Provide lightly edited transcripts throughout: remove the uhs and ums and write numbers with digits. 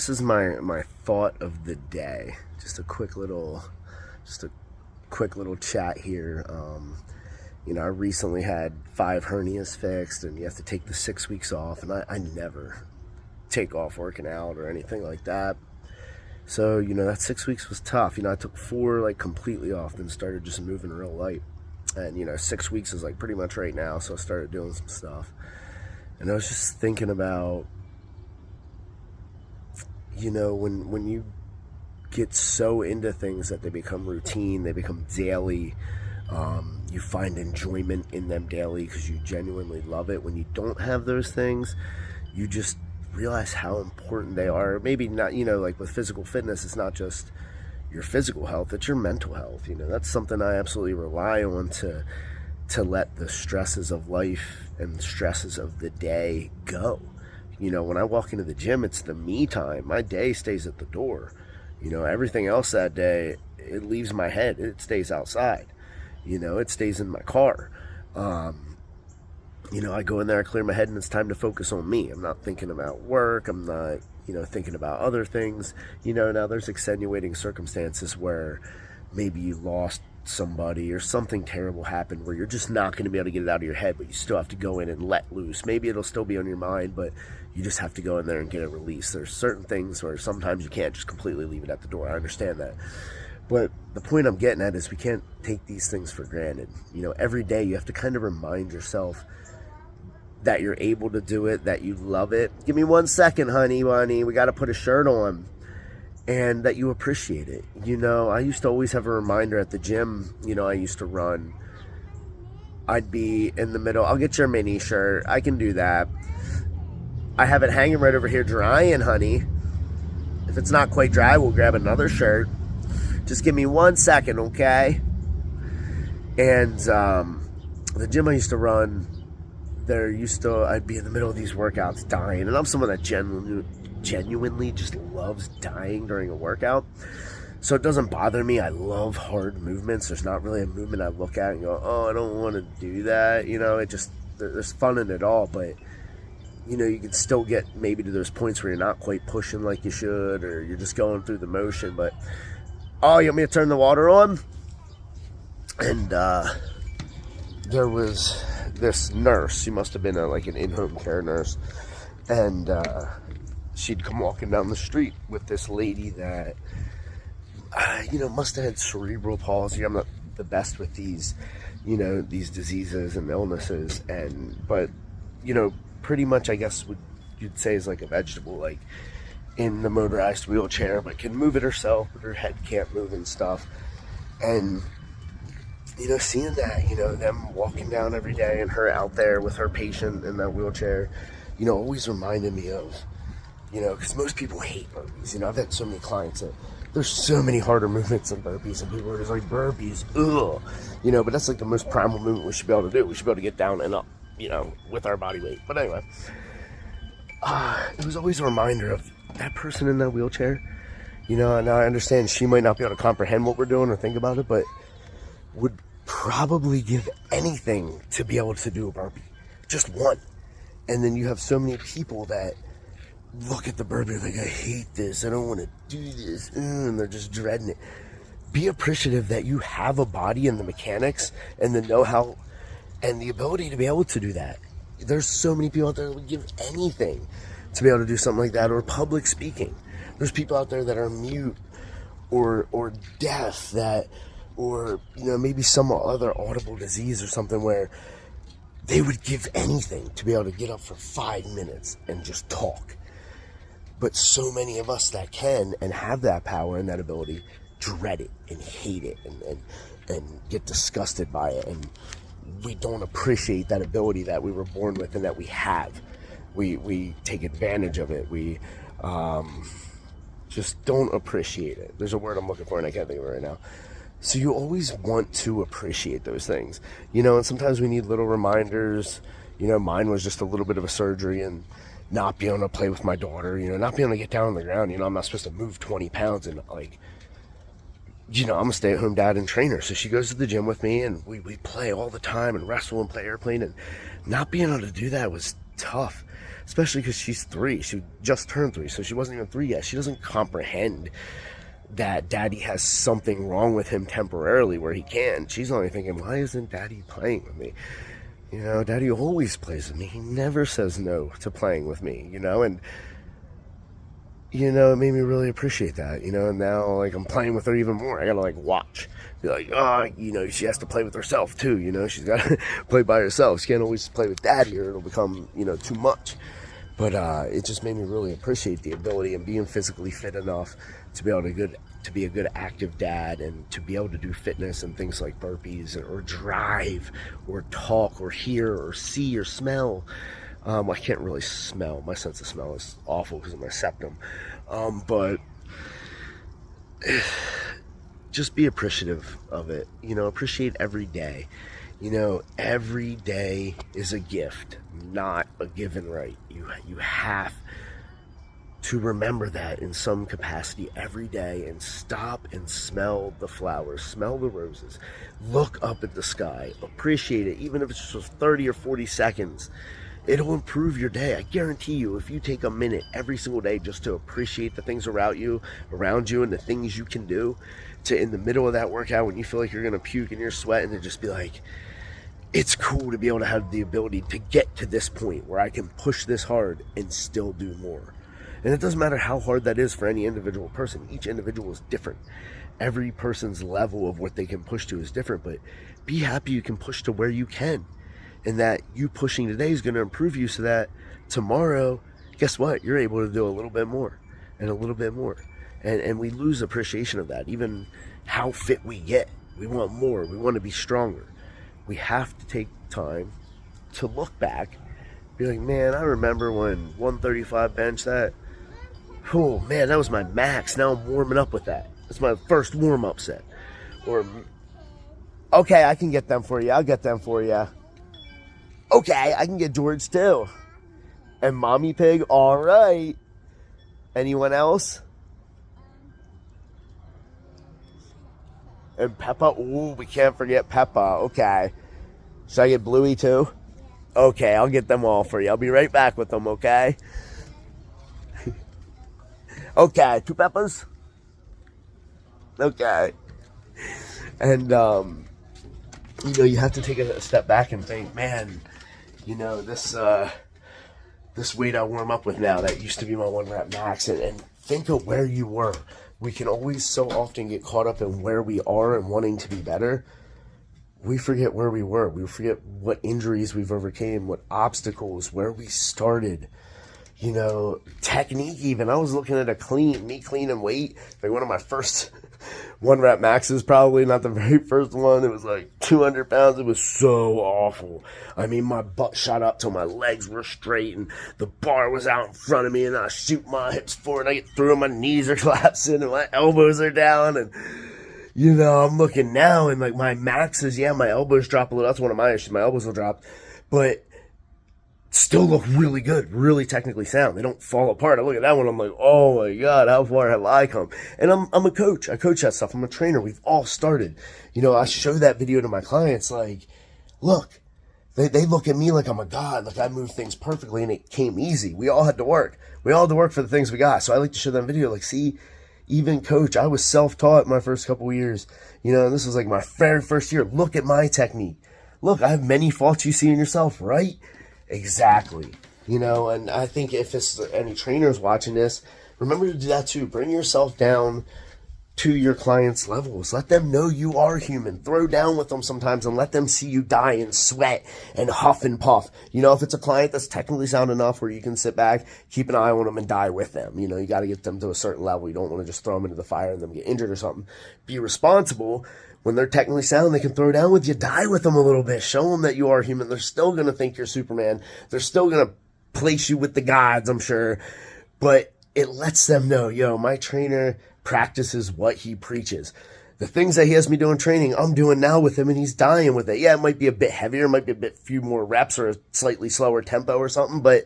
this is my thought of the day. Just a quick little chat here. I recently had 5 hernias fixed, and you have to take the 6 weeks off, and I never take off working out or anything like that. So, that 6 weeks was tough. I took 4 like completely off, then started just moving real light. And 6 weeks is like pretty much right now, so I started doing some stuff. And I was just thinking about, when you get so into things that they become routine, they become daily, you find enjoyment in them daily because you genuinely love it. When you don't have those things, you just realize how important they are. Maybe not, like with physical fitness, it's not just your physical health, it's your mental health. That's something I absolutely rely on to let the stresses of life and the stresses of the day go. When I walk into the gym, it's the me time. My day stays at the door. Everything else that day, it leaves my head. It stays outside. It stays in my car. I go in there, I clear my head, and it's time to focus on me. I'm not thinking about work. I'm not, thinking about other things. Now there's extenuating circumstances where maybe you lost somebody or something terrible happened where you're just not going to be able to get it out of your head, but you still have to go in and let loose. Maybe it'll still be on your mind, but you just have to go in there and get it released. There's certain things where sometimes you can't just completely leave it at the door. I understand that. But the point I'm getting at is we can't take these things for granted. Every day you have to kind of remind yourself that you're able to do it, that you love it. Give me 1 second, honey, we got to put a shirt on. And that you appreciate it. I used to always have a reminder at the gym. I used to run. I'd be in the middle. I'll get your mini shirt. I can do that. I have it hanging right over here drying, honey. If it's not quite dry, we'll grab another shirt. Just give me 1 second, okay? And the gym I used to run, I'd be in the middle of these workouts dying. And I'm someone that genuinely just loves dying during a workout, so it doesn't bother me. I love hard movements. There's not really a movement I look at and go, oh, I don't want to do that. There's fun in it all, but you can still get maybe to those points where you're not quite pushing like you should, or you're just going through the motion. But you want me to turn the water on? And there was this nurse. She must have been an in-home care nurse, and she'd come walking down the street with this lady that, must have had cerebral palsy. I'm not the best with these, these diseases and illnesses. But pretty much, I guess, you'd say is like a vegetable, like in the motorized wheelchair, but can move it herself, but her head can't move and stuff. And, seeing that, them walking down every day and her out there with her patient in that wheelchair, always reminded me of, because most people hate burpees. I've had so many clients that there's so many harder movements than burpees, and people are just like, burpees, ugh. But that's like the most primal movement we should be able to do. We should be able to get down and up, with our body weight. But anyway, it was always a reminder of that person in that wheelchair. Now I understand she might not be able to comprehend what we're doing or think about it, but would probably give anything to be able to do a burpee. Just one. And then you have so many people that look at the burpee like, I hate this, I don't want to do this, and they're just dreading it. Be appreciative that you have a body and the mechanics and the know-how and the ability to be able to do that. There's so many people out there that would give anything to be able to do something like that, or public speaking. There's people out there that are mute or deaf, or maybe some other audible disease or something, where they would give anything to be able to get up for 5 minutes and just talk. But so many of us that can and have that power and that ability dread it and hate it and get disgusted by it. And we don't appreciate that ability that we were born with and that we have. We take advantage of it. We just don't appreciate it. There's a word I'm looking for and I can't think of it right now. So you always want to appreciate those things, and sometimes we need little reminders. Mine was just a little bit of a surgery and not being able to play with my daughter, not being able to get down on the ground. I'm not supposed to move 20 pounds and I'm a stay-at-home dad and trainer. So she goes to the gym with me and we play all the time and wrestle and play airplane, and not being able to do that was tough, especially because she's 3. She just turned 3, so she wasn't even 3 yet. She doesn't comprehend that daddy has something wrong with him temporarily where he can. She's only thinking, why isn't daddy playing with me? You know, daddy always plays with me. He never says no to playing with me, you know, and you know, it made me really appreciate that, you know, and now, like, I'm playing with her even more. I gotta, like, watch. Be like, oh, you know, she has to play with herself, too, you know? She's gotta play by herself. She can't always play with daddy or it'll become, you know, too much. But it just made me really appreciate the ability and being physically fit enough to be able to be a good active dad and to be able to do fitness and things like burpees or drive or talk or hear or see or smell. I can't really smell. My sense of smell is awful because of my septum. But just be appreciative of it. You know, appreciate every day. You know, every day is a gift, not a given right. You have to remember that in some capacity every day and stop and smell the flowers, smell the roses, look up at the sky, appreciate it, even if it's just 30 or 40 seconds. It'll improve your day. I guarantee you, if you take a minute every single day just to appreciate the things around you and the things you can do, to in the middle of that workout when you feel like you're going to puke and you're sweating, to just be like, it's cool to be able to have the ability to get to this point where I can push this hard and still do more. And it doesn't matter how hard that is for any individual person. Each individual is different. Every person's level of what they can push to is different, but be happy you can push to where you can. And that you pushing today is going to improve you so that tomorrow, guess what? You're able to do a little bit more and a little bit more. And we lose appreciation of that. Even how fit we get. We want more. We want to be stronger. We have to take time to look back. Be like, man, I remember when 135 bench that. Oh, man, that was my max. Now I'm warming up with that. That's my first warm-up set. Or, okay, I can get them for you. I'll get them for you. Okay, I can get George too. And Mommy Pig, all right. Anyone else? And Peppa, ooh, we can't forget Peppa. Okay. Should I get Bluey too? Okay, I'll get them all for you. I'll be right back with them, okay? Okay, 2 Peppas? Okay. And, you know, you have to take a step back and think, man, you know, this weight I warm up with now, that used to be my 1 rep max, and think of where you were. We can always so often get caught up in where we are and wanting to be better. We forget where we were. We forget what injuries we've overcame, what obstacles, where we started. You know, technique even. I was looking at me clean and weight. Like one of my first 1 rep maxes, probably not the very first one. It was like 200 pounds. It was so awful. I mean, my butt shot up till my legs were straight and the bar was out in front of me, and I shoot my hips forward. I get through and my knees are collapsing and my elbows are down. And, you know, I'm looking now and like my maxes, yeah, my elbows drop a little. That's one of my issues. My elbows will drop. But still look really good, really technically sound. They don't fall apart. I look at that one, I'm like, oh my God, how far have I come? And I'm a coach. I coach that stuff. I'm a trainer. We've all started. You know, I show that video to my clients like, look, they look at me like I'm a god, like I move things perfectly and it came easy. We all had to work. We all had to work for the things we got. So I like to show that video like, see, even coach, I was self-taught my first couple of years. You know, this was like my very first year. Look at my technique. Look, I have many faults you see in yourself, right? Exactly. You know, and I think if it's any trainers watching this, remember to do that too. Bring yourself down to your clients' levels. Let them know you are human. Throw down with them sometimes and let them see you die and sweat and huff and puff. You know, if it's a client that's technically sound enough where you can sit back, keep an eye on them and die with them. You know, you got to get them to a certain level. You don't want to just throw them into the fire and them get injured or something. Be responsible. When they're technically sound, they can throw down with you. Die with them a little bit. Show them that you are human. They're still going to think you're Superman. They're still going to place you with the gods, I'm sure. But it lets them know, yo, my trainer practices what he preaches. The things that he has me doing training, I'm doing now with him, and he's dying with it. Yeah, it might be a bit heavier. It might be few more reps or a slightly slower tempo or something. But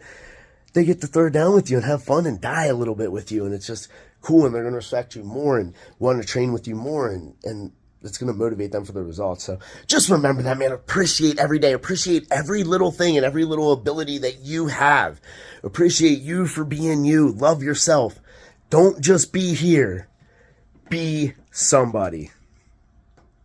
they get to throw down with you and have fun and die a little bit with you. And it's just cool. And they're going to respect you more and want to train with you more. And it's going to motivate them for the results. So just remember that, man. Appreciate every day. Appreciate every little thing and every little ability that you have. Appreciate you for being you. Love yourself. Don't just be here. Be somebody.